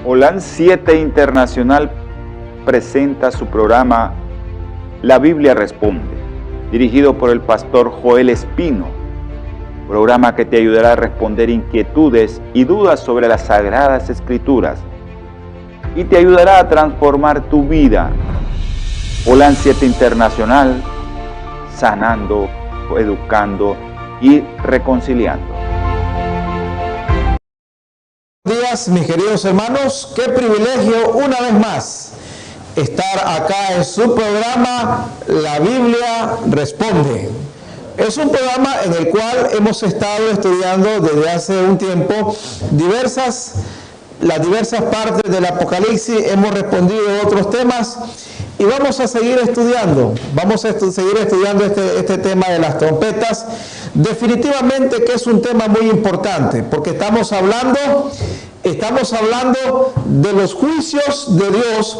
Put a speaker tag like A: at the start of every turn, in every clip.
A: Holan 7 Internacional presenta su programa La Biblia Responde, dirigido por el pastor Joel Espino, programa que te ayudará a responder inquietudes y dudas sobre las Sagradas Escrituras y te ayudará a transformar tu vida. Holan 7 Internacional, sanando, educando y reconciliando.
B: Buenos días, mis queridos hermanos, qué privilegio una vez más estar acá en su programa La Biblia Responde. Es un programa en el cual hemos estado estudiando desde hace un tiempo las diversas partes del Apocalipsis, hemos respondido a otros temas y vamos a seguir estudiando. Vamos a seguir estudiando este tema de las trompetas. Definitivamente que es un tema muy importante porque estamos hablando de los juicios de Dios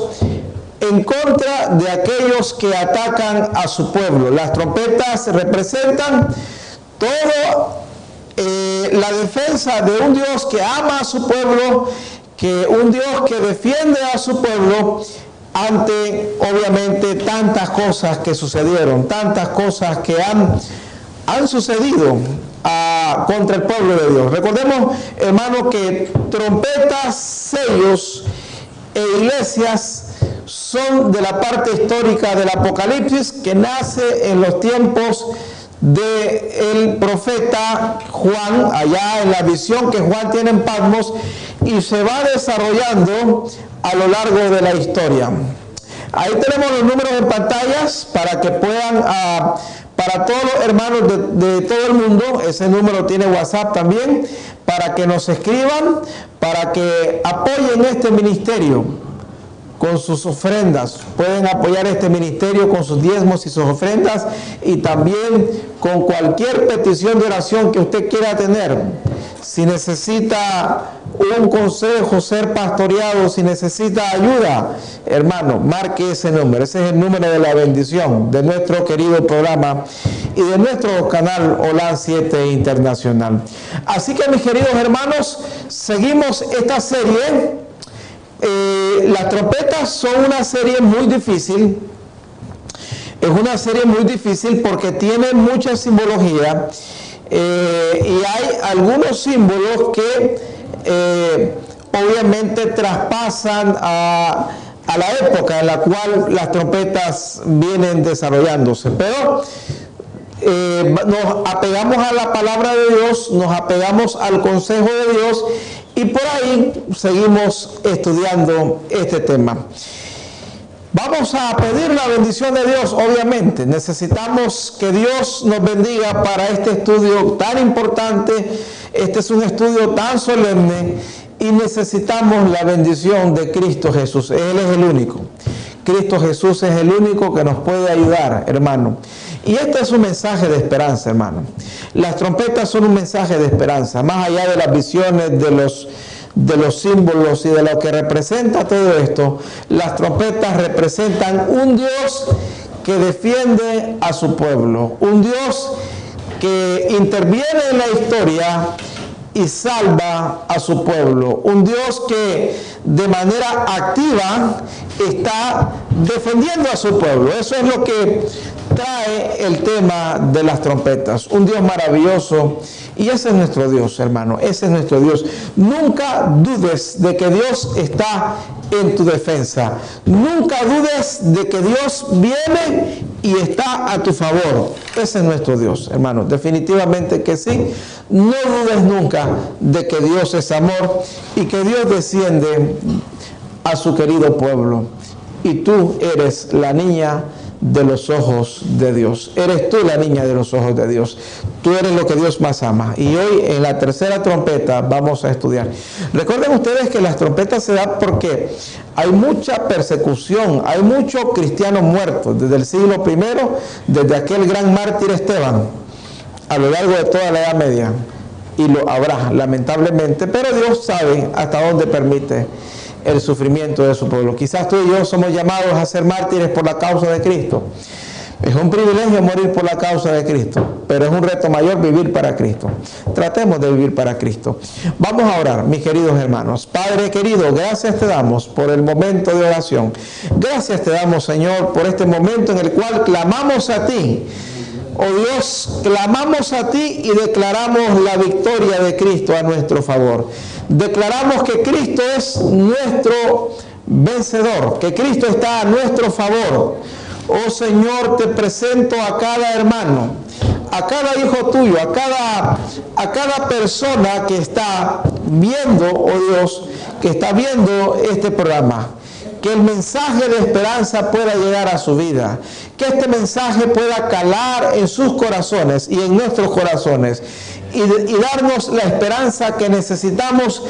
B: en contra de aquellos que atacan a su pueblo. Las trompetas representan todo la defensa de un Dios que ama a su pueblo, un Dios que defiende a su pueblo ante, obviamente, tantas cosas que sucedieron, tantas cosas que han sucedido contra el pueblo de Dios. Recordemos, hermano, que trompetas, sellos e iglesias son de la parte histórica del Apocalipsis que nace en los tiempos del profeta Juan, allá en la visión que Juan tiene en Patmos, y se va desarrollando a lo largo de la historia. Ahí tenemos los números en pantallas para que puedan, para todos los hermanos de todo el mundo, ese número tiene WhatsApp también, para que nos escriban, para que apoyen este ministerio con sus ofrendas. Pueden apoyar este ministerio con sus diezmos y sus ofrendas, y también con cualquier petición de oración que usted quiera tener. Si necesita un consejo, ser pastoreado, si necesita ayuda, hermano, marque ese número. Ese es el número de la bendición de nuestro querido programa y de nuestro canal Holan 7 Internacional. Así que, mis queridos hermanos, seguimos esta serie. Las trompetas son una serie muy difícil. Es una serie muy difícil porque tiene mucha simbología, y hay algunos símbolos que obviamente traspasan a la época en la cual las trompetas vienen desarrollándose. Pero nos apegamos a la palabra de Dios, nos apegamos al consejo de Dios, y por ahí seguimos estudiando este tema. Vamos a pedir la bendición de Dios, obviamente. Necesitamos que Dios nos bendiga para este estudio tan importante. Este es un estudio tan solemne y necesitamos la bendición de Cristo Jesús. Él es el único. Cristo Jesús es el único que nos puede ayudar, hermano. Y este es un mensaje de esperanza, hermano. Las trompetas son un mensaje de esperanza. Más allá de las visiones, de los símbolos y de lo que representa todo esto, las trompetas representan un Dios que defiende a su pueblo. Un Dios que interviene en la historia y salva a su pueblo. Un Dios que de manera activa está defendiendo a su pueblo. Eso es lo que trae el tema de las trompetas. Un Dios maravilloso, y ese es nuestro Dios, hermano. Ese es nuestro Dios. Nunca dudes de que Dios está en tu defensa. Nunca dudes de que Dios viene y está a tu favor. Ese es nuestro Dios, hermano. Definitivamente que sí. No dudes nunca de que Dios es amor y que Dios desciende a su querido pueblo. Y tú eres la niña de los ojos de Dios. Eres tú la niña de los ojos de Dios. Tú eres lo que Dios más ama. Y hoy en la tercera trompeta vamos a estudiar. Recuerden ustedes que las trompetas se dan porque hay mucha persecución, hay muchos cristianos muertos desde el siglo I, desde aquel gran mártir Esteban, a lo largo de toda la Edad Media. Y lo habrá, lamentablemente, pero Dios sabe hasta dónde permite el sufrimiento de su pueblo. Quizás tú y yo somos llamados a ser mártires por la causa de Cristo, Es un privilegio morir por la causa de Cristo, pero es un reto mayor vivir para Cristo. Tratemos de vivir para Cristo. Vamos a orar, mis queridos hermanos. Padre querido, gracias te damos por el momento de oración. Gracias te damos, Señor, por este momento en el cual clamamos a ti. Oh Dios, clamamos a ti y declaramos la victoria de Cristo a nuestro favor. Declaramos que Cristo es nuestro vencedor, que Cristo está a nuestro favor. Oh Señor, te presento a cada hermano, a cada hijo tuyo, a cada persona que está viendo, oh Dios, que está viendo este programa. Que el mensaje de esperanza pueda llegar a su vida. Que este mensaje pueda calar en sus corazones y en nuestros corazones. Y darnos la esperanza que necesitamos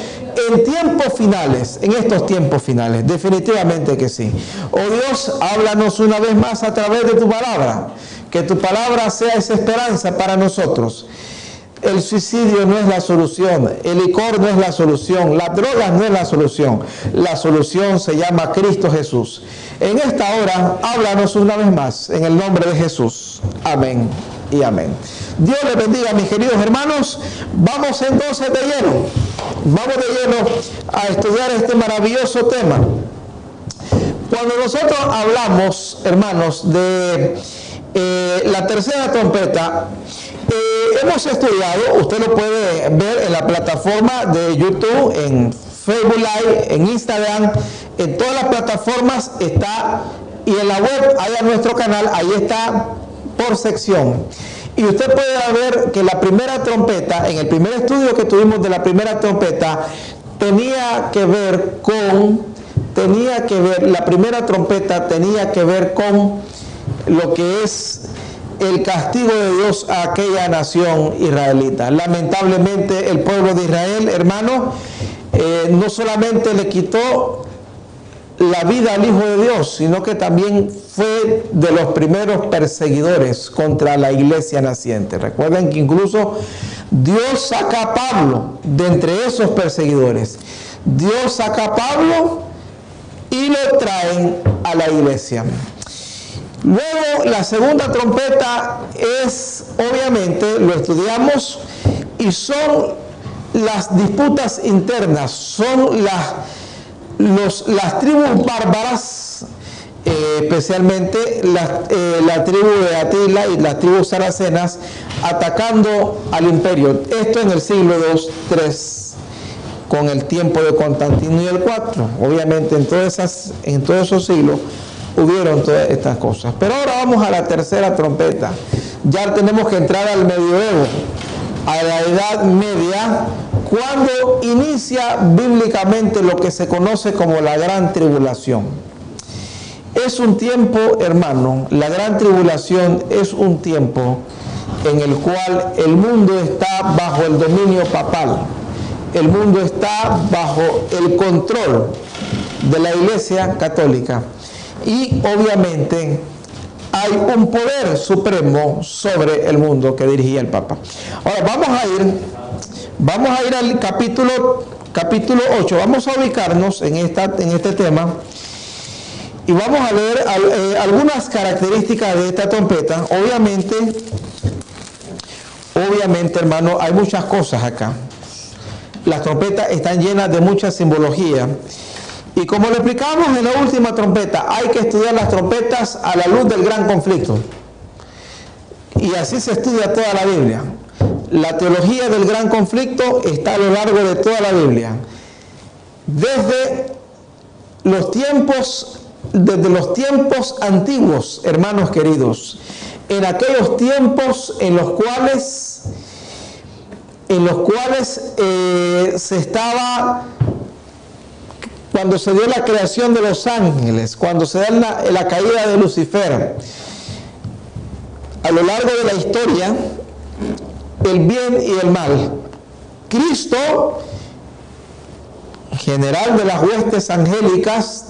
B: en tiempos finales, en estos tiempos finales. Definitivamente que sí. Oh Dios, háblanos una vez más a través de tu palabra. Que tu palabra sea esa esperanza para nosotros. El suicidio no es la solución, el licor no es la solución, las drogas no es la solución. La solución se llama Cristo Jesús. En esta hora, háblanos una vez más, en el nombre de Jesús. Amén y amén. Dios les bendiga, mis queridos hermanos. Vamos entonces de lleno a estudiar este maravilloso tema. Cuando nosotros hablamos, hermanos, de la tercera trompeta, hemos estudiado, usted lo puede ver en la plataforma de YouTube, en Facebook Live, en Instagram, en todas las plataformas está, y en la web, allá en nuestro canal, ahí está por sección. Y usted puede ver que la primera trompeta, en el primer estudio que tuvimos de la primera trompeta, la primera trompeta tenía que ver con lo que es el castigo de Dios a aquella nación israelita. Lamentablemente el pueblo de Israel, hermano, no solamente le quitó la vida al Hijo de Dios, sino que también fue de los primeros perseguidores contra la iglesia naciente. Recuerden que incluso Dios saca a Pablo de entre esos perseguidores. Dios saca a Pablo y lo traen a la iglesia. Luego la segunda trompeta es, obviamente, lo estudiamos, y son las disputas internas, son las tribus bárbaras, especialmente la tribu de Atila y las tribus saracenas, atacando al imperio. Esto en el siglo II, III, con el tiempo de Constantino y el IV. Obviamente en todos esos siglos hubieron todas estas cosas. Pero ahora vamos a la tercera trompeta. Ya tenemos que entrar al medioevo, a la Edad Media, cuando inicia bíblicamente lo que se conoce como la Gran Tribulación. Es un tiempo, hermano, la Gran Tribulación es un tiempo en el cual el mundo está bajo el dominio papal. El mundo está bajo el control de la Iglesia Católica. Y obviamente hay un poder supremo sobre el mundo que dirigía el Papa. Ahora vamos a ir al capítulo 8. Vamos a ubicarnos en este tema y vamos a leer algunas características de esta trompeta. Obviamente, hermano, hay muchas cosas acá. Las trompetas están llenas de mucha simbología. Y como lo explicamos en la última trompeta, hay que estudiar las trompetas a la luz del gran conflicto. Y así se estudia toda la Biblia. La teología del gran conflicto está a lo largo de toda la Biblia. Desde los tiempos antiguos, hermanos queridos, en aquellos tiempos en los cuales se estaba, cuando se dio la creación de los ángeles, cuando se da la caída de Lucifer, a lo largo de la historia, el bien y el mal. Cristo, general de las huestes angélicas,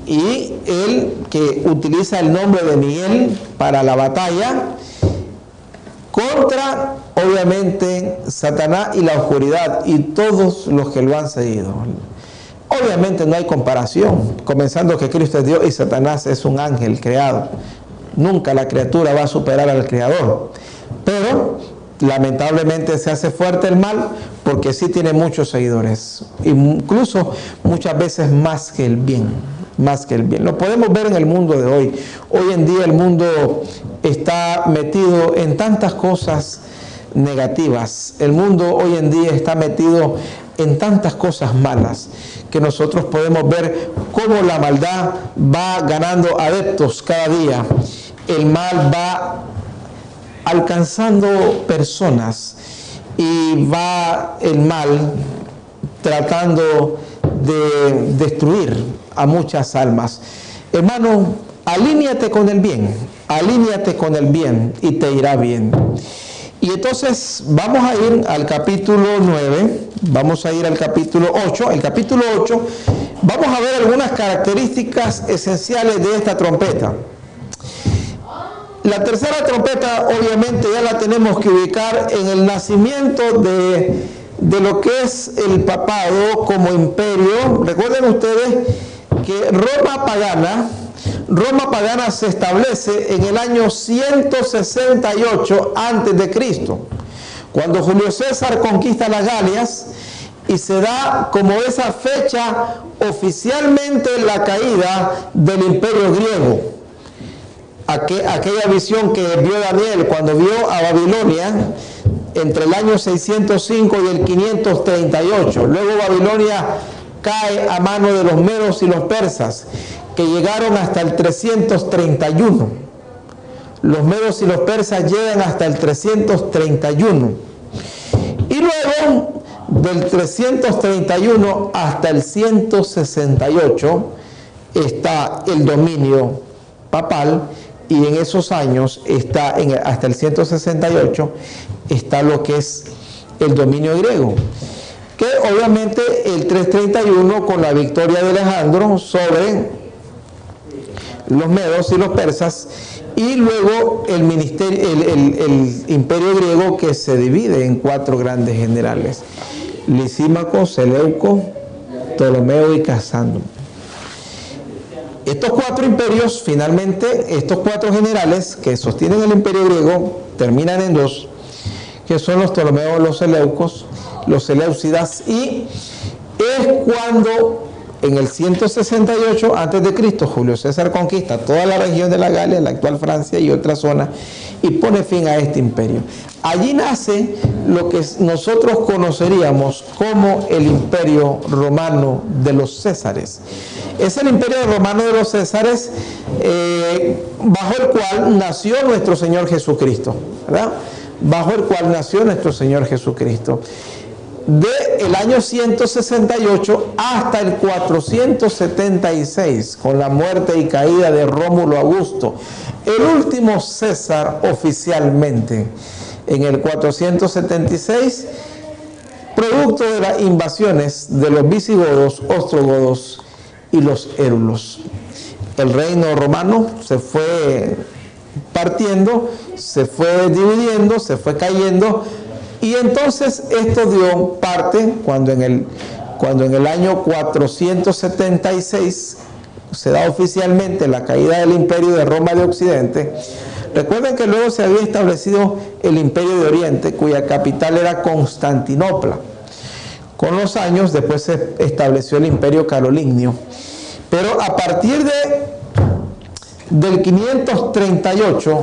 B: y él que utiliza el nombre de Miguel para la batalla contra, obviamente, Satanás y la oscuridad y todos los que lo han seguido. Obviamente no hay comparación, comenzando que Cristo es Dios y Satanás es un ángel creado. Nunca la criatura va a superar al Creador. Pero lamentablemente se hace fuerte el mal porque sí tiene muchos seguidores. Incluso muchas veces más que el bien. Más que el bien. Lo podemos ver en el mundo de hoy. Hoy en día el mundo está metido en tantas cosas negativas. El mundo hoy en día está metido en tantas cosas malas que nosotros podemos ver cómo la maldad va ganando adeptos cada día. El mal va alcanzando personas y va el mal tratando de destruir a muchas almas. Hermano, alíñate con el bien y te irá bien. Y entonces vamos a ir al capítulo 9, vamos a ir al capítulo 8. El capítulo 8, vamos a ver algunas características esenciales de esta trompeta. La tercera trompeta obviamente ya la tenemos que ubicar en el nacimiento de lo que es el papado como imperio. Recuerden ustedes que Roma pagana se establece en el año 168 a.C., cuando Julio César conquista las Galias, y se da como esa fecha oficialmente la caída del imperio griego. Aquella visión que vio Daniel cuando vio a Babilonia entre el año 605 y el 538. Luego Babilonia cae a mano de los medos y los persas, que llegaron hasta el 331. Los medos y los persas llegan hasta el 331. Y luego, del 331 hasta el 168, está el dominio papal, y en esos años, hasta el 168, está lo que es el dominio griego. Que obviamente el 331, con la victoria de Alejandro sobre los medos y los persas, y luego el imperio griego, que se divide en 4 grandes generales: Lisímaco, Seleuco, Ptolomeo y Casandro. Estos 4 imperios, finalmente, estos 4 generales que sostienen el imperio griego, terminan en 2, que son los Ptolomeos, los Seleucos, los Seleucidas, y es cuando en el 168 a.C. Julio César conquista toda la región de la Galia, la actual Francia y otra zona, y pone fin a este imperio. Allí nace lo que nosotros conoceríamos como el imperio romano de los Césares. Es el imperio romano de los Césares bajo el cual nació nuestro Señor Jesucristo, ¿verdad? Bajo el cual nació nuestro Señor Jesucristo. Del año 168 hasta el 476, con la muerte y caída de Rómulo Augusto, el último César oficialmente. En el 476, producto de las invasiones de los visigodos, ostrogodos y los érulos. El reino romano se fue partiendo, se fue dividiendo, se fue cayendo. Y entonces esto dio parte cuando en el año 476 se da oficialmente la caída del imperio de Roma de Occidente. Recuerden que luego se había establecido el imperio de Oriente, cuya capital era Constantinopla. Con los años después se estableció el imperio carolingio. Pero a partir del 538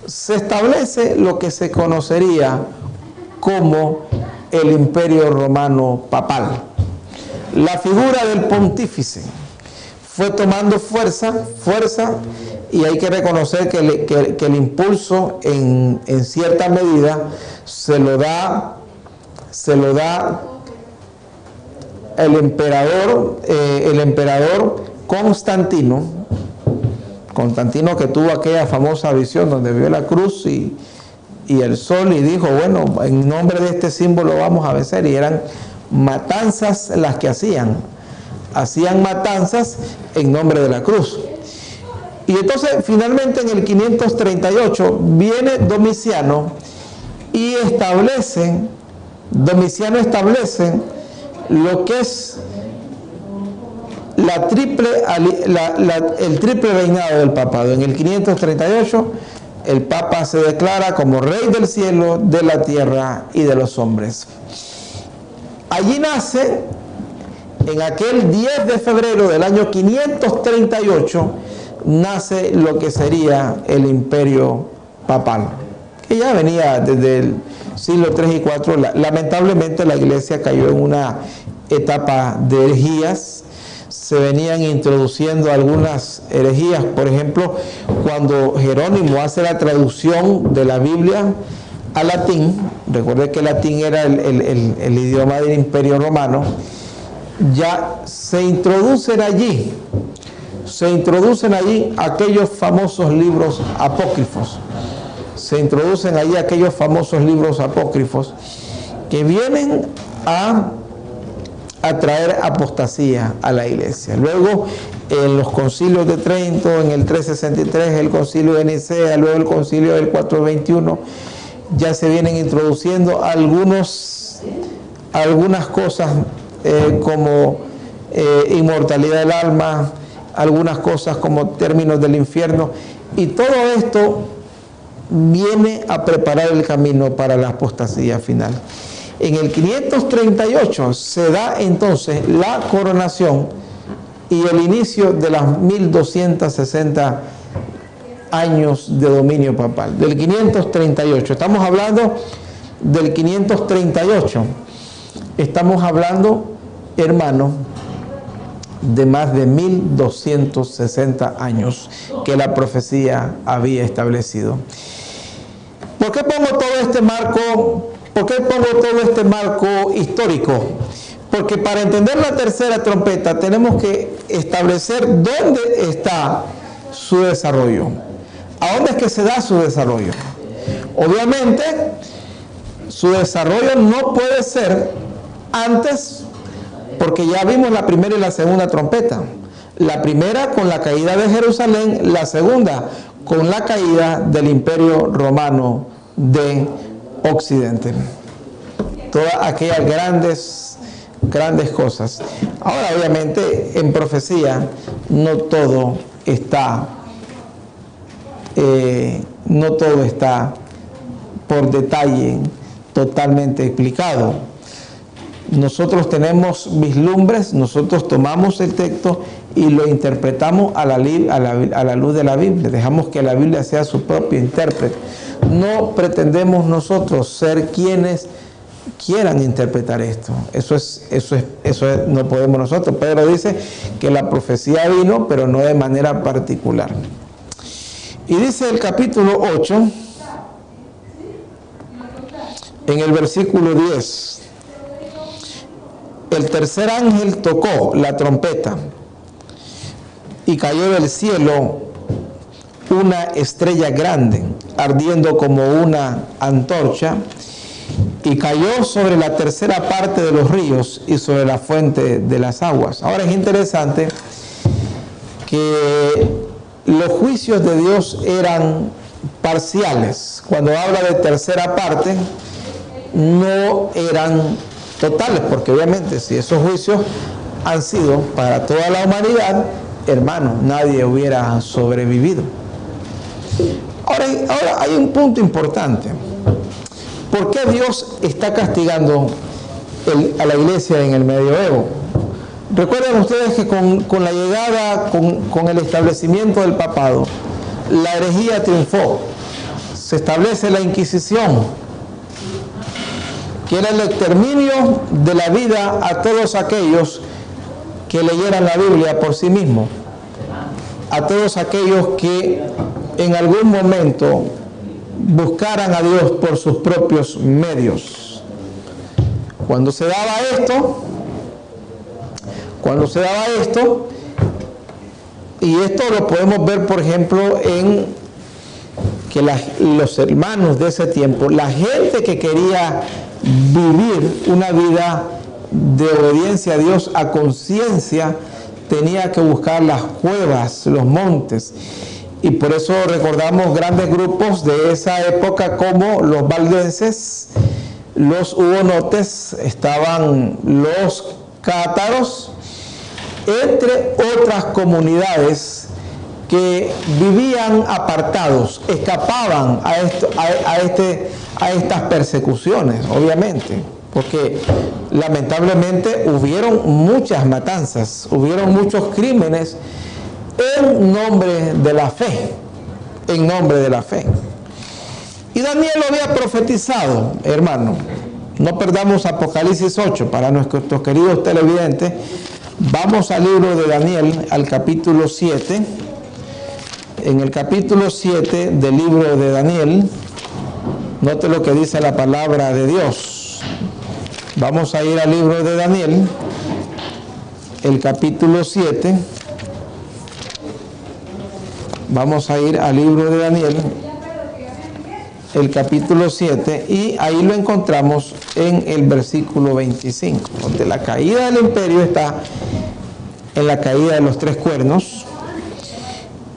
B: se establece lo que se conocería como el imperio romano papal. La figura del pontífice fue tomando fuerza, y hay que reconocer que el impulso en cierta medida se lo da el emperador Constantino, que tuvo aquella famosa visión donde vio la cruz y el sol, y dijo, bueno, en nombre de este símbolo vamos a vencer. Y eran matanzas las que hacían matanzas en nombre de la cruz. Y entonces finalmente en el 538 viene Domiciano y establece lo que es el triple reinado del papado. En el 538, el Papa se declara como Rey del cielo, de la tierra y de los hombres. Allí nace, en aquel 10 de febrero del año 538, nace lo que sería el imperio papal, que ya venía desde el siglo 3 y 4. Lamentablemente la iglesia cayó en una etapa de herejías. Se venían introduciendo algunas herejías. Por ejemplo, cuando Jerónimo hace la traducción de la Biblia a latín, recuerde que el latín era el idioma del Imperio Romano, ya se introducen allí aquellos famosos libros apócrifos. Se introducen allí aquellos famosos libros apócrifos que vienen a traer apostasía a la iglesia. Luego, en los concilios de Trento, en el 363, el concilio de Nicea, luego el concilio del 421, ya se vienen introduciendo algunas cosas como inmortalidad del alma, algunas cosas como términos del infierno, y todo esto viene a preparar el camino para la apostasía final. En el 538 se da entonces la coronación y el inicio de las 1260 años de dominio papal. Del 538, estamos hablando del 538, estamos hablando, hermano, de más de 1260 años que la profecía había establecido. ¿Por qué pongo todo este marco? ¿Por qué pongo todo este marco histórico? Porque para entender la tercera trompeta tenemos que establecer dónde está su desarrollo. ¿A dónde es que se da su desarrollo? Obviamente, su desarrollo no puede ser antes, porque ya vimos la primera y la segunda trompeta. La primera con la caída de Jerusalén, la segunda con la caída del Imperio Romano de Occidente. Todas aquellas grandes cosas. Ahora, obviamente, en profecía no todo está por detalle totalmente explicado. Nosotros tenemos vislumbres, nosotros tomamos el texto y lo interpretamos a la luz de la Biblia. Dejamos que la Biblia sea su propio intérprete. No pretendemos nosotros ser quienes quieran interpretar esto. Eso no podemos nosotros. Pedro dice que la profecía vino, pero no de manera particular. Y dice el capítulo 8, en el versículo 10, el tercer ángel tocó la trompeta y cayó del cielo una estrella grande, ardiendo como una antorcha, y cayó sobre la tercera parte de los ríos y sobre la fuente de las aguas. Ahora es interesante que los juicios de Dios eran parciales. Cuando habla de tercera parte, no eran totales, porque obviamente si esos juicios han sido para toda la humanidad, hermano, nadie hubiera sobrevivido. Ahora hay un punto importante. ¿Por qué Dios está castigando a la iglesia en el medioevo? Recuerden ustedes que con la llegada, con el establecimiento del papado, la herejía triunfó. Se establece la Inquisición, que era el exterminio de la vida a todos aquellos que leyeran la Biblia por sí mismos, a todos aquellos que en algún momento buscaran a Dios por sus propios medios. Cuando se daba esto, y esto lo podemos ver, por ejemplo, en que los hermanos de ese tiempo, la gente que quería vivir una vida de obediencia a Dios a conciencia, tenía que buscar las cuevas, los montes. Y por eso recordamos grandes grupos de esa época como los valdenses, los hugonotes, estaban los cátaros entre otras comunidades que vivían apartados, escapaban a estas persecuciones, obviamente, porque lamentablemente hubieron muchas matanzas, hubieron muchos crímenes en nombre de la fe, en nombre de la fe. Y Daniel lo había profetizado, hermano. No perdamos Apocalipsis 8 para nuestros queridos televidentes. Vamos al libro de Daniel, al capítulo 7. En el capítulo 7 del libro de Daniel, note lo que dice la palabra de Dios. Vamos a ir al libro de Daniel, el capítulo 7. Vamos a ir al libro de Daniel, el capítulo 7, y ahí lo encontramos en el versículo 25, donde la caída del imperio está en la caída de los tres cuernos,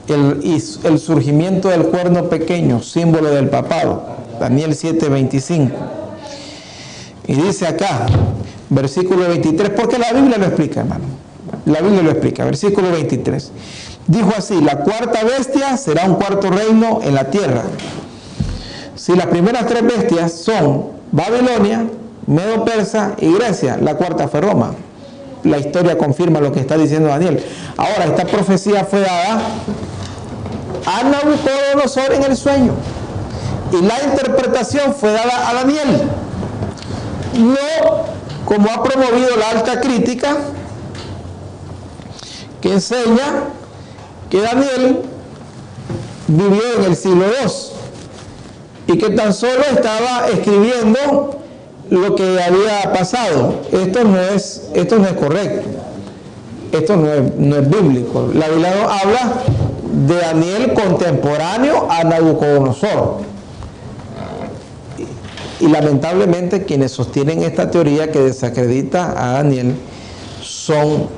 B: el surgimiento del cuerno pequeño, símbolo del papado, Daniel 7, 25. Y dice acá, versículo 23, porque la Biblia lo explica, hermano. La Biblia lo explica, versículo 23. Dijo así: la cuarta bestia será un cuarto reino en la tierra. Si las primeras tres bestias son Babilonia, Medo-Persa y Grecia, la cuarta fue Roma. La historia confirma lo que está diciendo Daniel. Ahora, esta profecía fue dada a Nabucodonosor en el sueño, y la interpretación fue dada a Daniel, no como ha promovido la alta crítica, que enseña que Daniel vivió en el siglo II y que tan solo estaba escribiendo lo que había pasado. Esto no es correcto. Esto no es bíblico. La Biblia habla de Daniel contemporáneo a Nabucodonosor. Y lamentablemente quienes sostienen esta teoría que desacredita a Daniel son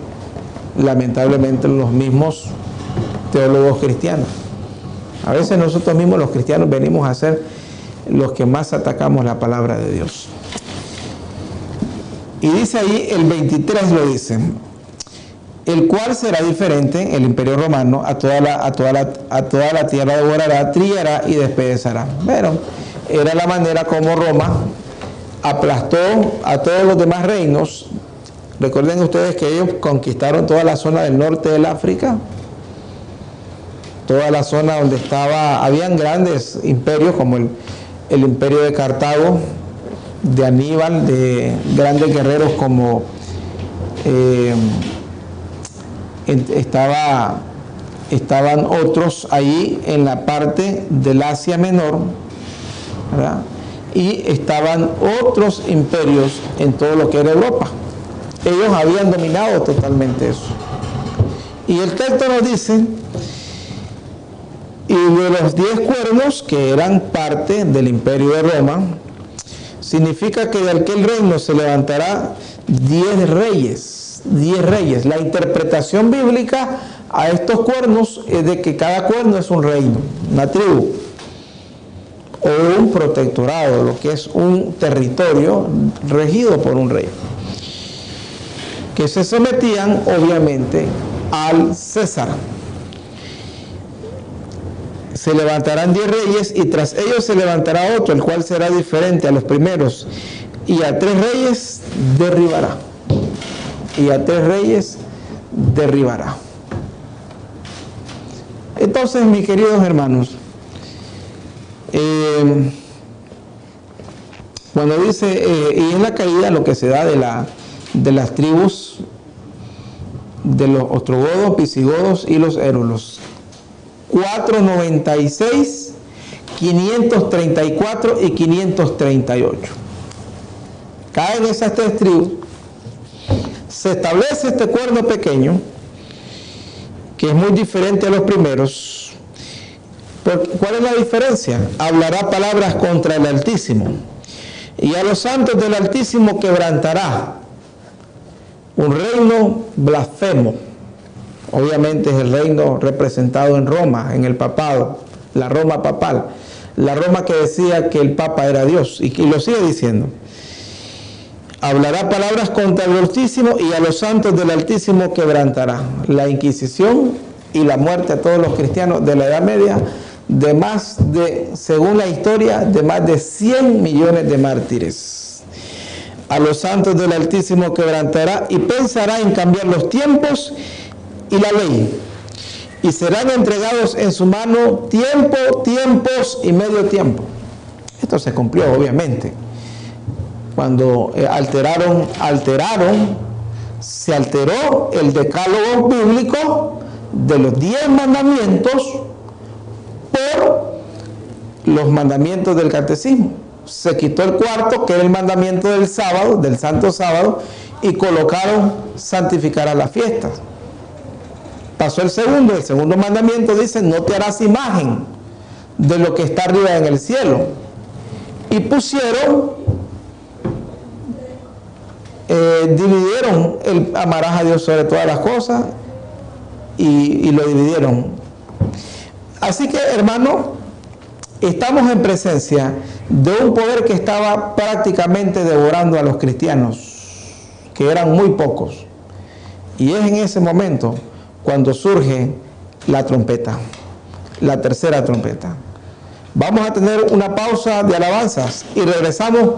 B: lamentablemente los mismos teólogos cristianos. A veces nosotros mismos los cristianos venimos a ser los que más atacamos la palabra de Dios. Y dice ahí, el 23 lo dice: el cual será diferente, el imperio romano, a toda la tierra devorará, trillará y despedazará. Pero era la manera como Roma aplastó a todos los demás reinos. Recuerden ustedes que ellos conquistaron toda la zona del norte del África, toda la zona donde habían grandes imperios como el imperio de Cartago, de Aníbal, de grandes guerreros como estaban otros ahí en la parte del Asia Menor, ¿verdad? Y estaban otros imperios en todo lo que era Europa. Ellos habían dominado totalmente eso. Y el texto nos dice: y de los 10 cuernos que eran parte del imperio de Roma, significa que de aquel reino se levantará 10 reyes. 10 reyes. La interpretación bíblica a estos cuernos es de que cada cuerno es un reino, una tribu, o un protectorado, lo que es un territorio regido por un rey, que se sometían obviamente al César. Se levantarán 10 reyes y tras ellos se levantará otro, el cual será diferente a los primeros, y a 3 reyes derribará. Y a 3 reyes derribará. Entonces, mis queridos hermanos, cuando dice, y en la caída lo que se da de las tribus de los ostrogodos, visigodos y los érulos, 496, 534 y 538. Caen esas 3 tribus. Se establece este cuerno pequeño, que es muy diferente a los primeros. ¿Cuál es la diferencia? Hablará palabras contra el Altísimo, y a los santos del Altísimo quebrantará. Un reino blasfemo. Obviamente es el reino representado en Roma, en el papado, la Roma papal, la Roma que decía que el Papa era Dios, y lo sigue diciendo. Hablará palabras contra el Altísimo y a los santos del Altísimo quebrantará. La Inquisición y la muerte a todos los cristianos de la Edad Media, según la historia, de más de 100 millones de mártires. A los santos del Altísimo quebrantará y pensará en cambiar los tiempos y la ley. Y serán entregados en su mano tiempos y medio tiempo. Esto se cumplió, obviamente. Cuando se alteró el decálogo bíblico de los 10 mandamientos por los mandamientos del catecismo. Se quitó el cuarto, que era el mandamiento del sábado, del santo sábado, y colocaron santificar a las fiestas. Pasó el segundo mandamiento dice: no te harás imagen de lo que está arriba en el cielo. Y dividieron el amarás a Dios sobre todas las cosas y lo dividieron. Así que, hermano, estamos en presencia de un poder que estaba prácticamente devorando a los cristianos, que eran muy pocos. Y es en ese momento cuando surge la trompeta, la tercera trompeta. Vamos a tener una pausa de alabanzas y regresamos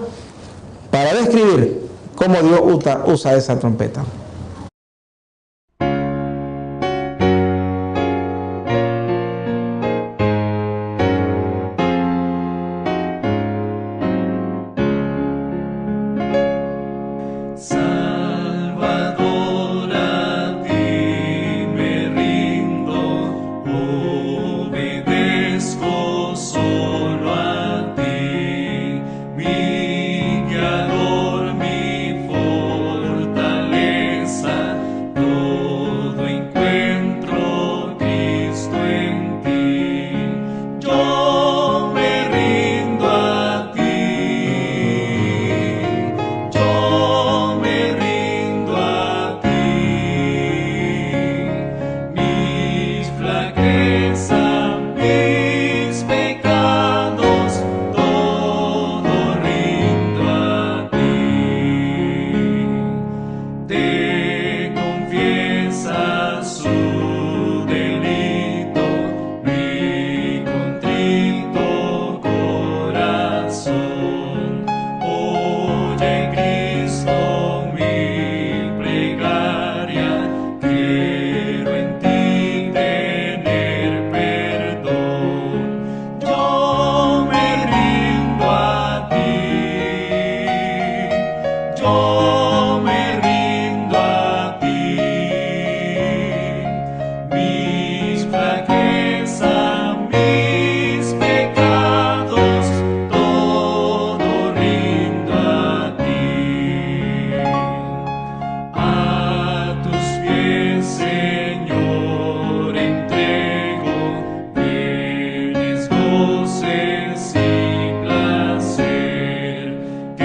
B: para describir cómo Dios usa esa trompeta.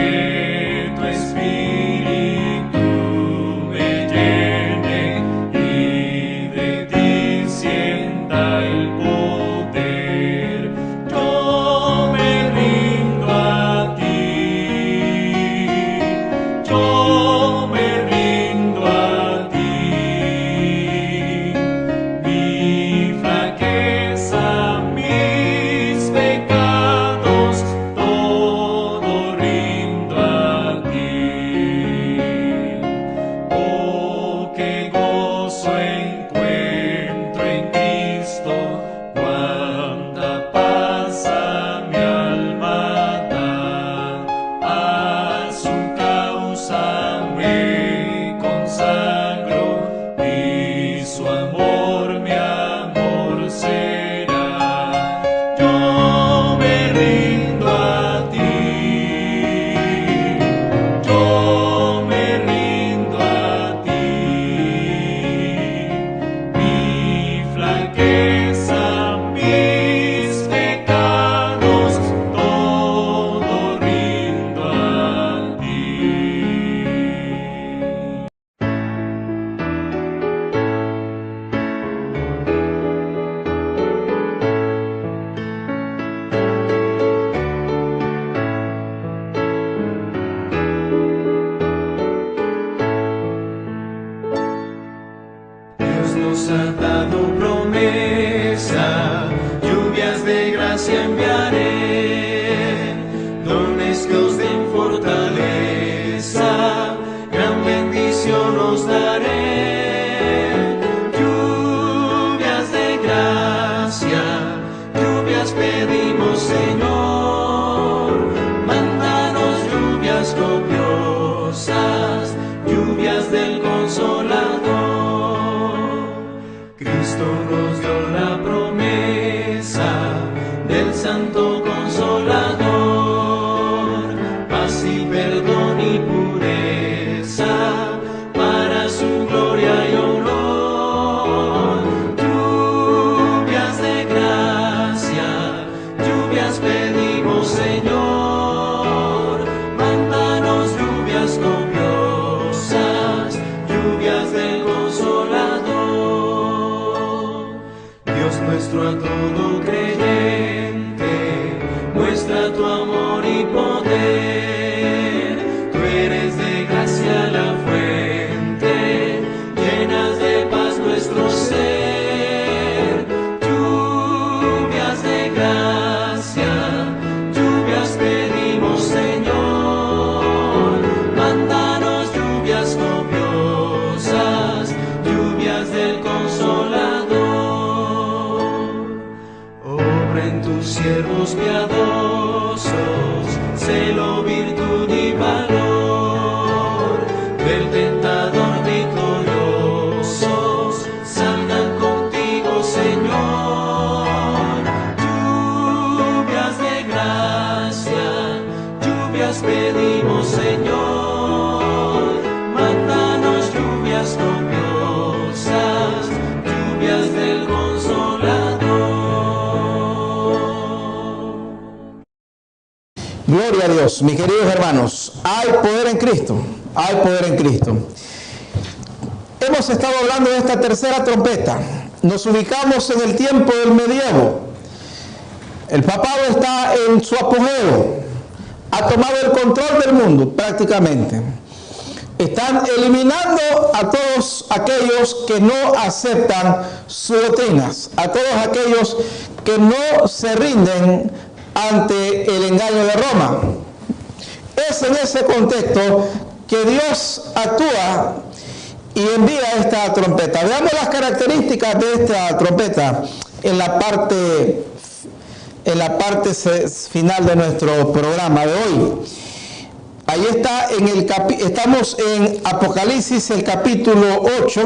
C: Que tu espíritu
B: mis queridos hermanos, hay poder en Cristo, hay poder en Cristo. Hemos estado hablando de esta tercera trompeta. Nos ubicamos en el tiempo del medievo. El papado está en su apogeo. Ha tomado el control del mundo prácticamente. Están eliminando a todos aquellos que no aceptan sus doctrinas, a todos aquellos que no se rinden ante el engaño de Roma. Es en ese contexto que Dios actúa y envía esta trompeta. Veamos las características de esta trompeta en la parte final de nuestro programa de hoy. Ahí está, estamos en Apocalipsis, el capítulo 8,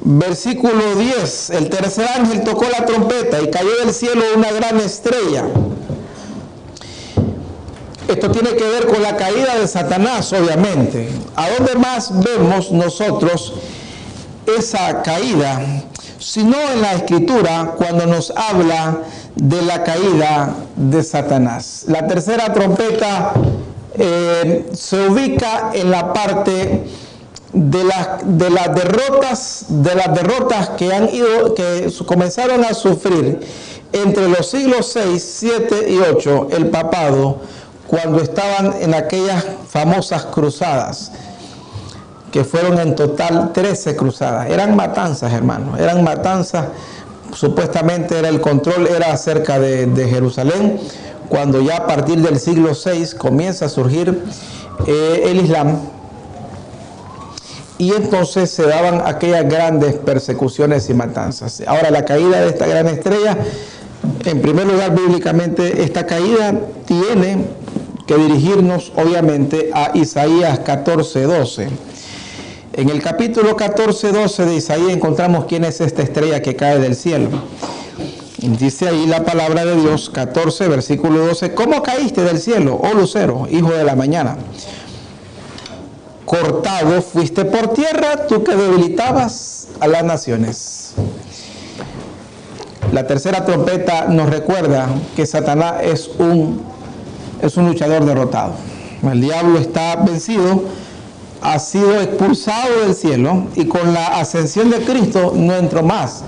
B: versículo 10. El tercer ángel tocó la trompeta y cayó del cielo una gran estrella. Esto tiene que ver con la caída de Satanás, obviamente. ¿A dónde más vemos nosotros esa caída? Sino en la Escritura, cuando nos habla de la caída de Satanás. La tercera trompeta se ubica en la parte de las derrotas que comenzaron a sufrir entre los siglos 6, 7 y 8 el papado, cuando estaban en aquellas famosas cruzadas, que fueron en total 13 cruzadas. Eran matanzas, hermanos, eran matanzas. Supuestamente el control era acerca de Jerusalén, cuando ya a partir del siglo 6 comienza a surgir el Islam, y entonces se daban aquellas grandes persecuciones y matanzas. Ahora, la caída de esta gran estrella, en primer lugar, bíblicamente, esta caída tiene que dirigirnos obviamente a Isaías 14:12. En el capítulo 14:12 de Isaías encontramos quién es esta estrella que cae del cielo. Dice ahí la palabra de Dios, 14, versículo 12, ¿cómo caíste del cielo, oh lucero, hijo de la mañana? Cortado fuiste por tierra, tú que debilitabas a las naciones. La tercera trompeta nos recuerda que Satanás es un luchador derrotado. El diablo está vencido, ha sido expulsado del cielo y con la ascensión de Cristo no entró más.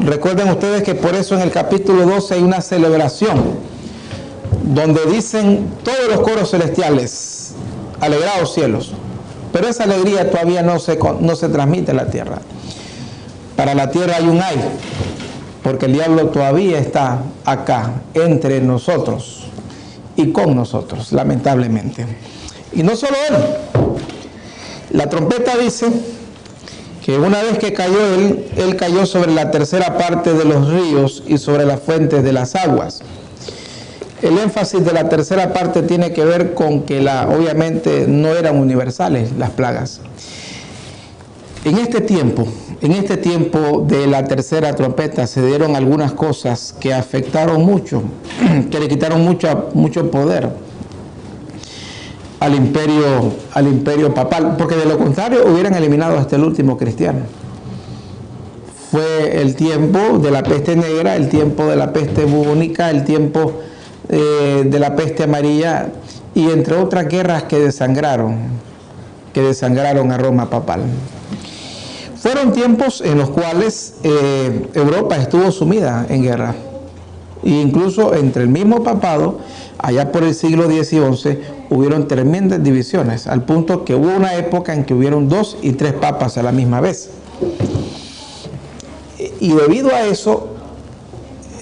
B: Recuerden ustedes que por eso en el capítulo 12 hay una celebración donde dicen todos los coros celestiales, alegraos cielos, pero esa alegría todavía no se transmite en la tierra. Para la tierra hay un ay, porque el diablo todavía está acá entre nosotros y con nosotros, lamentablemente. Y no solo él. La trompeta dice que una vez que cayó él cayó sobre la tercera parte de los ríos y sobre las fuentes de las aguas. El énfasis de la tercera parte tiene que ver con que obviamente no eran universales las plagas. En este tiempo de la tercera trompeta se dieron algunas cosas que afectaron mucho, que le quitaron mucho poder al imperio papal, porque de lo contrario hubieran eliminado hasta el último cristiano. Fue el tiempo de la peste negra, el tiempo de la peste bubónica, el tiempo de la peste amarilla y entre otras guerras que desangraron a Roma papal. Fueron tiempos en los cuales Europa estuvo sumida en guerra, e incluso entre el mismo papado, allá por el siglo X y XI, hubieron tremendas divisiones, al punto que hubo una época en que hubieron 2 y 3 papas a la misma vez. Y debido a eso,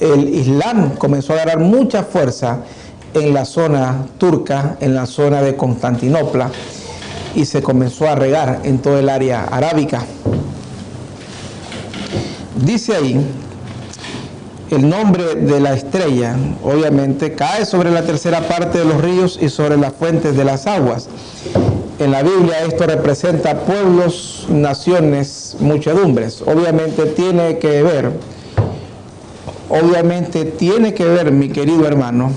B: el Islam comenzó a ganar mucha fuerza en la zona turca, en la zona de Constantinopla, y se comenzó a regar en todo el área arábica. Dice ahí, el nombre de la estrella, obviamente, cae sobre la tercera parte de los ríos y sobre las fuentes de las aguas. En la Biblia esto representa pueblos, naciones, muchedumbres. Obviamente tiene que ver, mi querido hermano,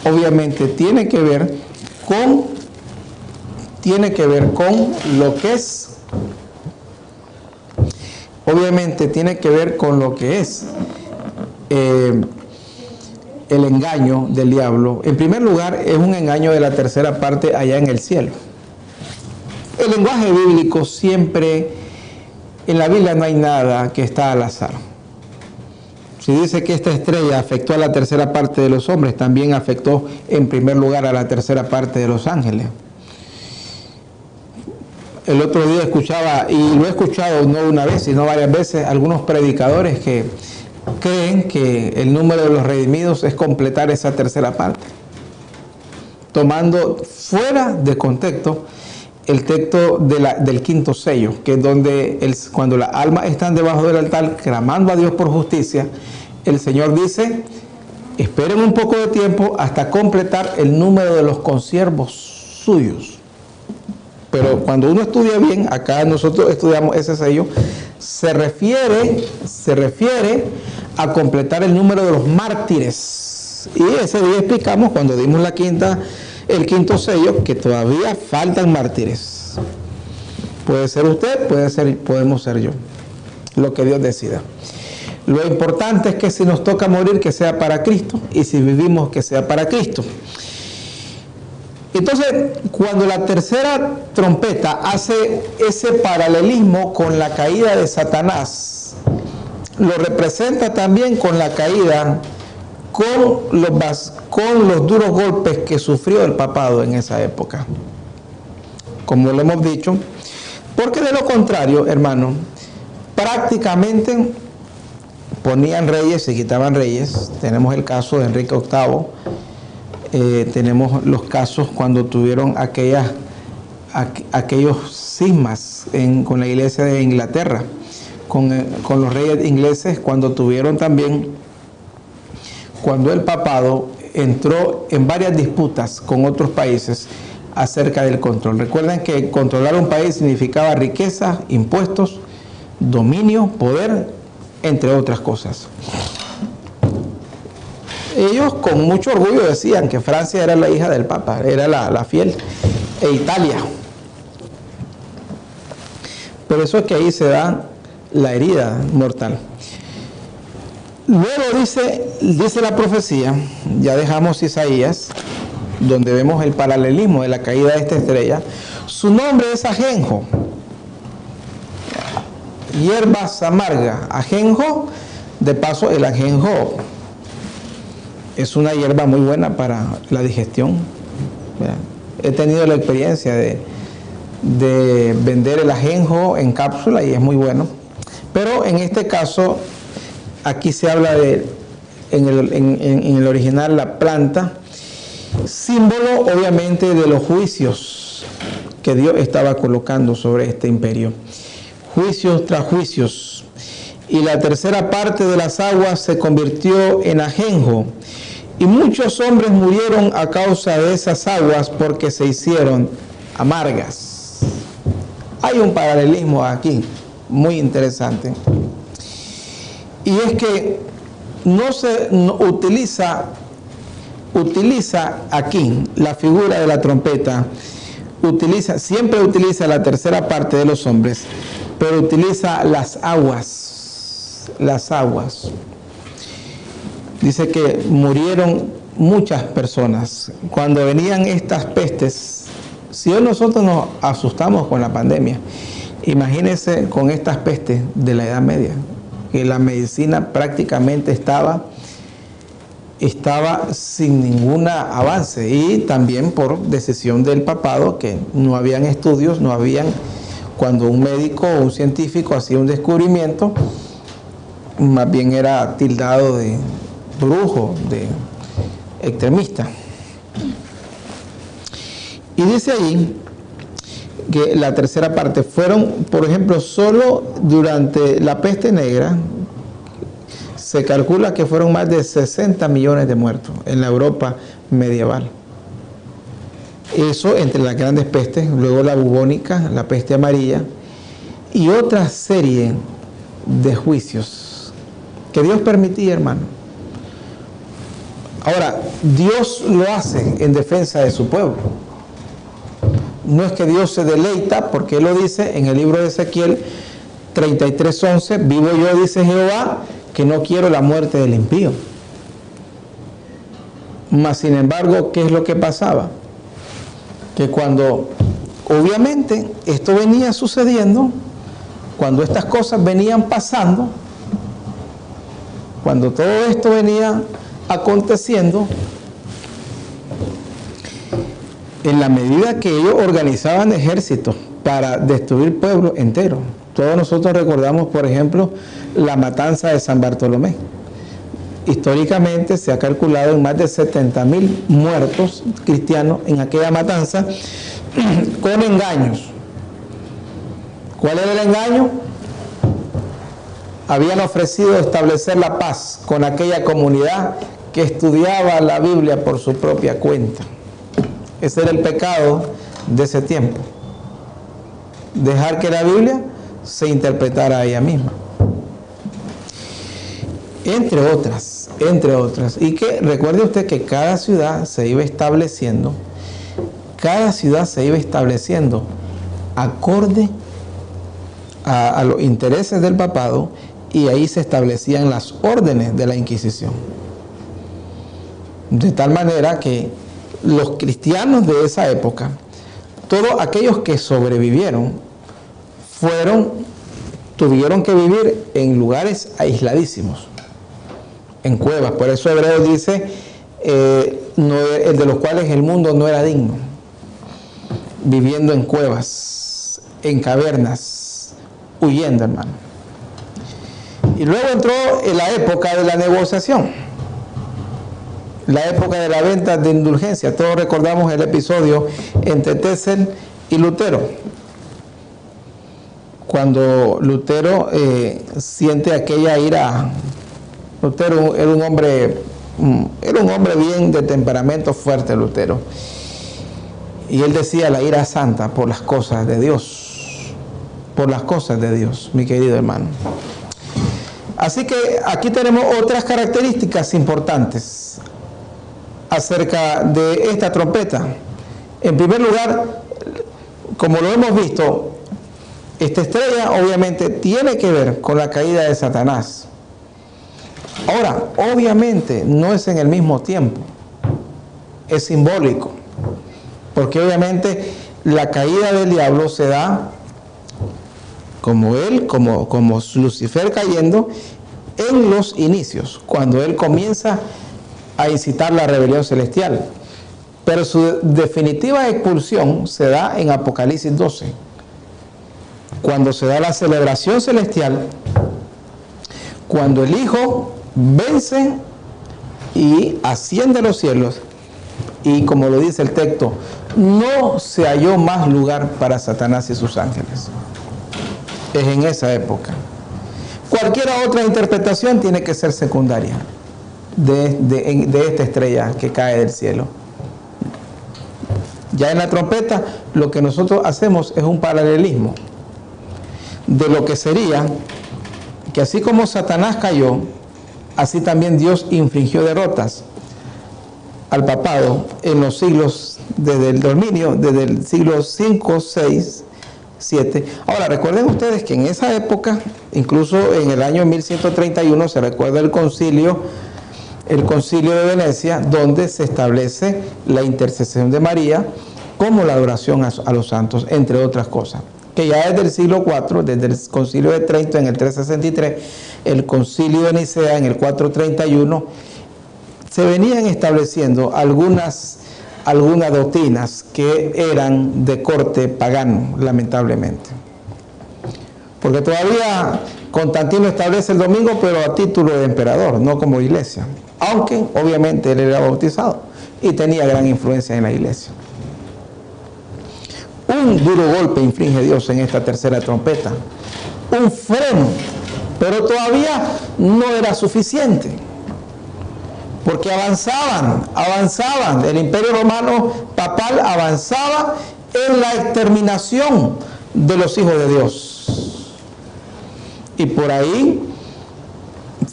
B: obviamente tiene que ver con lo que es. Obviamente tiene que ver con lo que es el engaño del diablo, en primer lugar, es un engaño de la tercera parte allá en el cielo. El lenguaje bíblico siempre, en la Biblia no hay nada que está al azar. Si dice que esta estrella afectó a la tercera parte de los hombres, también afectó en primer lugar a la tercera parte de los ángeles. El otro día escuchaba, y lo he escuchado no una vez, sino varias veces, algunos predicadores que creen que el número de los redimidos es completar esa tercera parte, tomando fuera de contexto el texto del quinto sello, que es donde cuando las almas están debajo del altar clamando a Dios por justicia, el Señor dice: esperen un poco de tiempo hasta completar el número de los consiervos suyos. Pero cuando uno estudia bien, acá nosotros estudiamos ese sello, se refiere a completar el número de los mártires. Y ese día explicamos, cuando dimos el quinto sello, que todavía faltan mártires. Puede ser usted, podemos ser yo, lo que Dios decida. Lo importante es que si nos toca morir, que sea para Cristo, y si vivimos, que sea para Cristo. Entonces, cuando la tercera trompeta hace ese paralelismo con la caída de Satanás, lo representa también con la caída, con los duros golpes que sufrió el papado en esa época. Como lo hemos dicho, porque de lo contrario, hermano, prácticamente ponían reyes, se quitaban reyes. Tenemos el caso de Enrique VIII. Tenemos los casos cuando tuvieron aquellos cismas con la iglesia de Inglaterra, con los reyes ingleses, cuando tuvieron también, cuando el papado entró en varias disputas con otros países acerca del control. Recuerden que controlar un país significaba riqueza, impuestos, dominio, poder, entre otras cosas. Ellos con mucho orgullo decían que Francia era la hija del Papa, era la fiel, e Italia. Por eso es que ahí se da la herida mortal. Luego dice la profecía, ya dejamos Isaías, donde vemos el paralelismo de la caída de esta estrella. Su nombre es ajenjo, hierbas amargas, ajenjo, de paso el ajenjo es una hierba muy buena para la digestión. He tenido la experiencia de vender el ajenjo en cápsula y es muy bueno. Pero en este caso, aquí se habla en el original, la planta, símbolo obviamente de los juicios que Dios estaba colocando sobre este imperio. Juicios tras juicios. Y la tercera parte de las aguas se convirtió en ajenjo. Y muchos hombres murieron a causa de esas aguas porque se hicieron amargas. Hay un paralelismo aquí muy interesante. Y es que utiliza aquí la figura de la trompeta, siempre utiliza la tercera parte de los hombres, pero utiliza las aguas. Dice que murieron muchas personas. Cuando venían estas pestes, si hoy nosotros nos asustamos con la pandemia, imagínense con estas pestes de la Edad Media, que la medicina prácticamente estaba sin ningún avance, y también por decisión del papado, que no habían estudios, cuando un médico o un científico hacía un descubrimiento, más bien era tildado de brujo, de extremista. Y dice ahí que la tercera parte fueron, por ejemplo, solo durante la peste negra, se calcula que fueron más de 60 millones de muertos en la Europa medieval. Eso entre las grandes pestes, luego la bubónica, la peste amarilla y otra serie de juicios que Dios permitía, hermano. Ahora, Dios lo hace en defensa de su pueblo. No es que Dios se deleita, porque Él lo dice en el libro de Ezequiel 33:11, vivo yo, dice Jehová, que no quiero la muerte del impío. Mas, sin embargo, ¿qué es lo que pasaba? Que cuando, obviamente, esto venía sucediendo, cuando estas cosas venían pasando, cuando todo esto venía aconteciendo, en la medida que ellos organizaban ejércitos para destruir pueblos enteros. Todos nosotros recordamos, por ejemplo, la matanza de San Bartolomé. Históricamente se ha calculado en más de 70.000 muertos cristianos en aquella matanza con engaños. ¿Cuál era el engaño? Habían ofrecido establecer la paz con aquella comunidad que estudiaba la Biblia por su propia cuenta. Ese era el pecado de ese tiempo. Dejar que la Biblia se interpretara a ella misma. Entre otras. Y que recuerde usted que cada ciudad se iba estableciendo acorde a los intereses del papado, y ahí se establecían las órdenes de la Inquisición. De tal manera que los cristianos de esa época, todos aquellos que sobrevivieron, tuvieron que vivir en lugares aisladísimos, en cuevas. Por eso Hebreos dice, de los cuales el mundo no era digno, viviendo en cuevas, en cavernas, huyendo, hermano. Y luego entró en la época de la negociación, la época de la venta de indulgencia. Todos recordamos el episodio entre Tetzel y Lutero, cuando Lutero siente aquella ira. Lutero era un hombre bien de temperamento fuerte, Lutero, y él decía la ira santa por las cosas de Dios, mi querido hermano. Así que aquí tenemos otras características importantes acerca de esta trompeta. En primer lugar, como lo hemos visto, esta estrella obviamente tiene que ver con la caída de Satanás. Ahora, obviamente no es en el mismo tiempo, es simbólico, porque obviamente la caída del diablo se da como Lucifer cayendo en los inicios, cuando él comienza a incitar la rebelión celestial. Pero su definitiva expulsión se da en Apocalipsis 12, cuando se da la celebración celestial, cuando el Hijo vence y asciende a los cielos, y como lo dice el texto, no se halló más lugar para Satanás y sus ángeles. Es en esa época. Cualquier otra interpretación tiene que ser secundaria de esta estrella que cae del cielo. Ya en la trompeta lo que nosotros hacemos es un paralelismo de lo que sería que así como Satanás cayó, así también Dios infligió derrotas al papado en los siglos, desde el dominio, desde el siglo 5, 6, 7. Ahora, recuerden ustedes que en esa época, incluso en el año 1131, se recuerda el concilio de Venecia, donde se establece la intercesión de María como la adoración a los santos, entre otras cosas. Que ya desde el siglo IV, desde el concilio de Trento en el 363, el concilio de Nicea en el 431, se venían estableciendo algunas doctrinas que eran de corte pagano, lamentablemente. Porque todavía Constantino establece el domingo, pero a título de emperador, no como iglesia. Aunque, obviamente, él era bautizado y tenía gran influencia en la iglesia. Un duro golpe inflige Dios en esta tercera trompeta. Un freno, pero todavía no era suficiente. Porque avanzaban, el imperio romano papal avanzaba en la exterminación de los hijos de Dios. Y por ahí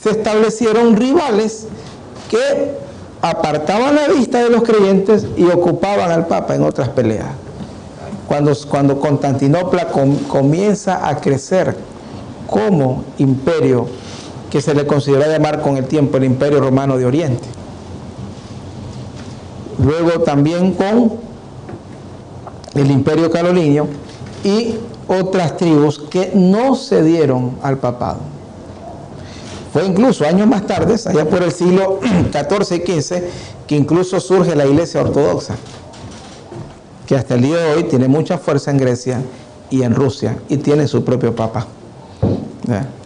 B: se establecieron rivales que apartaban la vista de los creyentes y ocupaban al Papa en otras peleas. Cuando Constantinopla comienza a crecer como imperio, que se le consideró llamar con el tiempo el Imperio Romano de Oriente. luego también con el Imperio Carolingio y otras tribus que no cedieron al papado. Fue incluso años más tarde, allá por el siglo XIV y XV, que incluso surge la Iglesia Ortodoxa, que hasta el día de hoy tiene mucha fuerza en Grecia y en Rusia, y tiene su propio papa.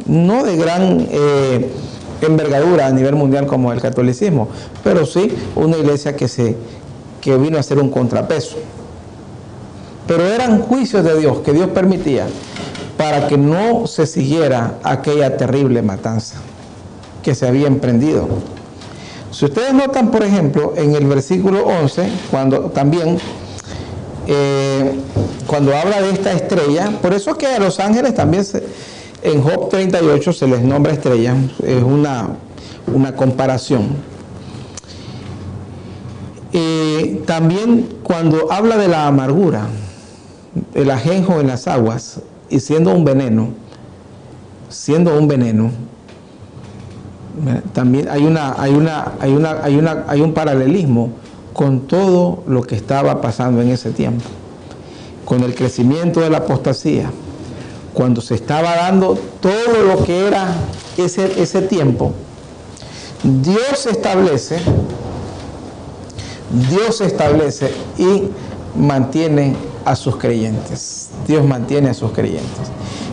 B: No de gran envergadura a nivel mundial como el catolicismo, pero sí una iglesia que vino a ser un contrapeso. Pero eran juicios de Dios que Dios permitía para que no se siguiera aquella terrible matanza que se había emprendido. Si ustedes notan, por ejemplo, en el versículo 11, cuando habla de esta estrella, por eso es que a los ángeles también en Job 38 se les nombra estrella, es una comparación. También cuando habla de la amargura, el ajenjo en las aguas, y siendo un veneno, también hay un paralelismo con todo lo que estaba pasando en ese tiempo, con el crecimiento de la apostasía, cuando se estaba dando todo lo que era ese tiempo. Dios establece y mantiene a sus creyentes. Dios mantiene a sus creyentes.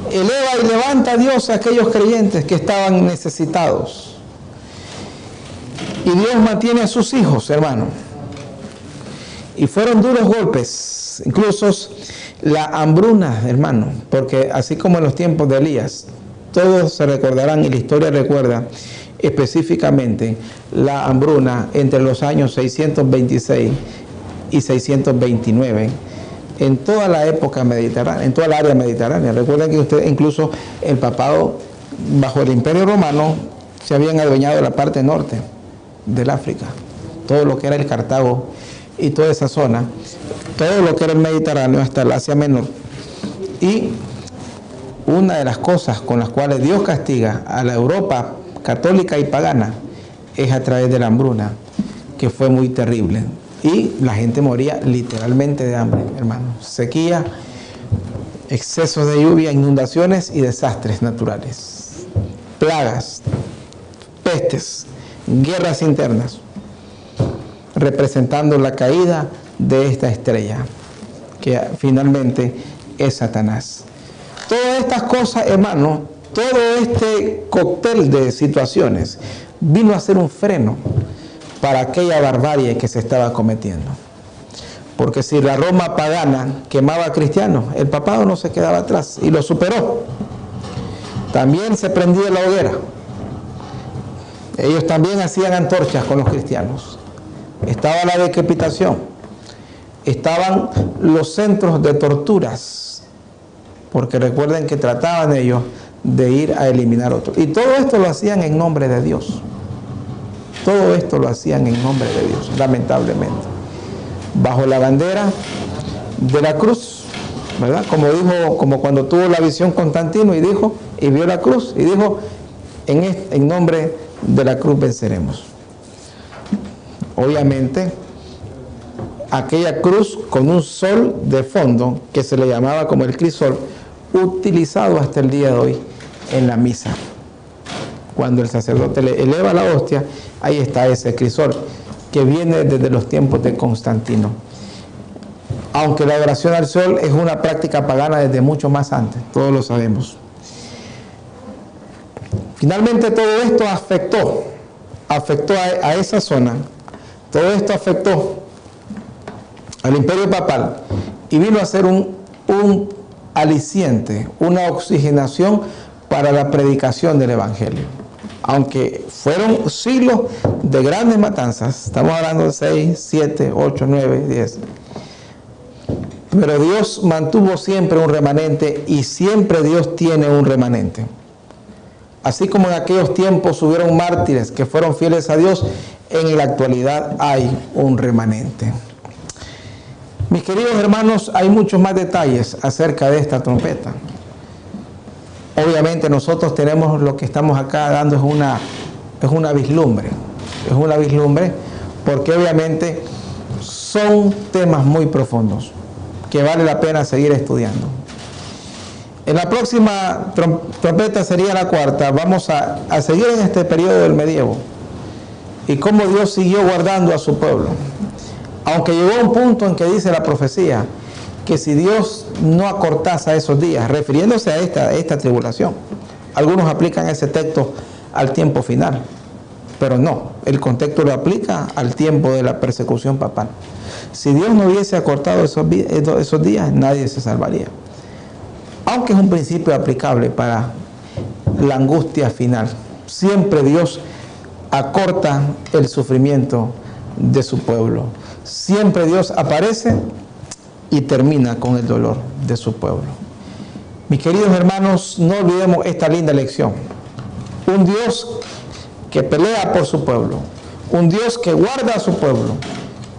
B: Eleva y levanta a Dios a aquellos creyentes que estaban necesitados. Y Dios mantiene a sus hijos, hermano. Y fueron duros golpes, incluso la hambruna, hermano, porque así como en los tiempos de Elías, todos se recordarán y la historia recuerda específicamente la hambruna entre los años 626 y 629 en toda la época mediterránea, en toda el área mediterránea. Recuerden que ustedes, incluso el papado bajo el Imperio Romano, se habían adueñado de la parte norte del África, todo lo que era el Cartago y toda esa zona, todo lo que era el Mediterráneo hasta el Asia Menor. Y una de las cosas con las cuales Dios castiga a la Europa católica y pagana es a través de la hambruna, que fue muy terrible. Y la gente moría literalmente de hambre, hermano. Sequía, excesos de lluvia, inundaciones y desastres naturales. Plagas, pestes, guerras internas, representando la caída de esta estrella, que finalmente es Satanás. Todas estas cosas, hermano, todo este cóctel de situaciones vino a ser un freno para aquella barbarie que se estaba cometiendo. Porque si la Roma pagana quemaba a cristianos, el papado no se quedaba atrás y lo superó. También se prendía la hoguera. Ellos también hacían antorchas con los cristianos. Estaba la decapitación. Estaban los centros de torturas. Porque recuerden que trataban ellos de ir a eliminar otros. Y todo esto lo hacían en nombre de Dios. Todo esto lo hacían en nombre de Dios, lamentablemente. Bajo la bandera de la cruz, ¿verdad? Como cuando tuvo la visión Constantino y vio la cruz y dijo, en nombre de la cruz venceremos. Obviamente, aquella cruz con un sol de fondo, que se le llamaba como el crisol, utilizado hasta el día de hoy en la misa. Cuando el sacerdote le eleva la hostia, ahí está ese crisol, que viene desde los tiempos de Constantino. Aunque la adoración al sol es una práctica pagana desde mucho más antes, todos lo sabemos. Finalmente todo esto afectó a esa zona, todo esto afectó al imperio papal y vino a ser un aliciente, una oxigenación para la predicación del evangelio. Aunque fueron siglos de grandes matanzas, estamos hablando de 6, 7, 8, 9, 10. Pero Dios mantuvo siempre un remanente y siempre Dios tiene un remanente. Así como en aquellos tiempos hubieron mártires que fueron fieles a Dios, en la actualidad hay un remanente. Mis queridos hermanos, hay muchos más detalles acerca de esta trompeta. Obviamente nosotros tenemos lo que estamos acá dando es una vislumbre. Es una vislumbre porque obviamente son temas muy profundos que vale la pena seguir estudiando. En la próxima trompeta, sería la cuarta, vamos a seguir en este periodo del medievo y cómo Dios siguió guardando a su pueblo. Aunque llegó a un punto en que dice la profecía que si Dios no acortase esos días, refiriéndose a esta tribulación, algunos aplican ese texto al tiempo final, pero no, el contexto lo aplica al tiempo de la persecución papal. Si Dios no hubiese acortado esos días, nadie se salvaría. Aunque es un principio aplicable para la angustia final. Siempre Dios acorta el sufrimiento de su pueblo. Siempre Dios aparece y termina con el dolor de su pueblo. Mis queridos hermanos, no olvidemos esta linda lección. Un Dios que pelea por su pueblo, un Dios que guarda a su pueblo,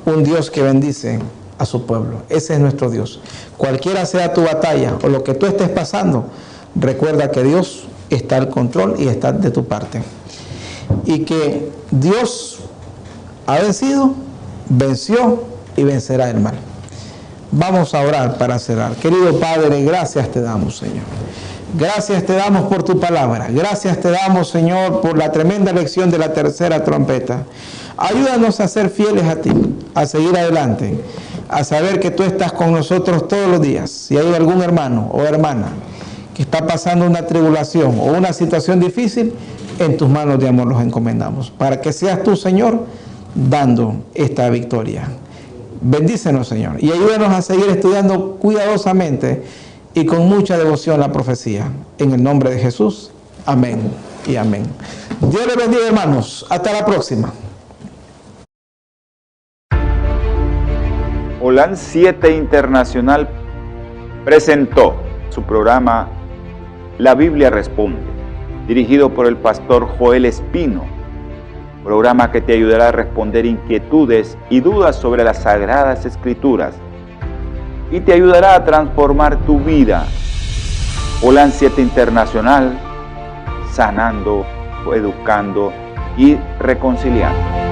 B: un Dios que bendice a su pueblo. Ese es nuestro Dios. Cualquiera sea tu batalla o lo que tú estés pasando, recuerda que Dios está al control y está de tu parte. Y que Dios ha vencido, venció y vencerá el mal. Vamos a orar para cerrar. Querido Padre, gracias te damos, Señor. Gracias te damos por tu palabra. Gracias te damos, Señor, por la tremenda lección de la tercera trompeta. Ayúdanos a ser fieles a ti, a seguir adelante, a saber que tú estás con nosotros todos los días. Si hay algún hermano o hermana que está pasando una tribulación o una situación difícil, en tus manos de amor los encomendamos, para que seas tú, Señor, dando esta victoria. Bendícenos, Señor, y ayúdanos a seguir estudiando cuidadosamente y con mucha devoción la profecía. En el nombre de Jesús, amén y amén. Dios les bendiga, hermanos. Hasta la próxima.
A: Holan 7 Internacional presentó su programa La Biblia Responde, dirigido por el pastor Joel Espino, programa que te ayudará a responder inquietudes y dudas sobre las Sagradas Escrituras y te ayudará a transformar tu vida. Holan 7 Internacional, sanando, educando y reconciliando.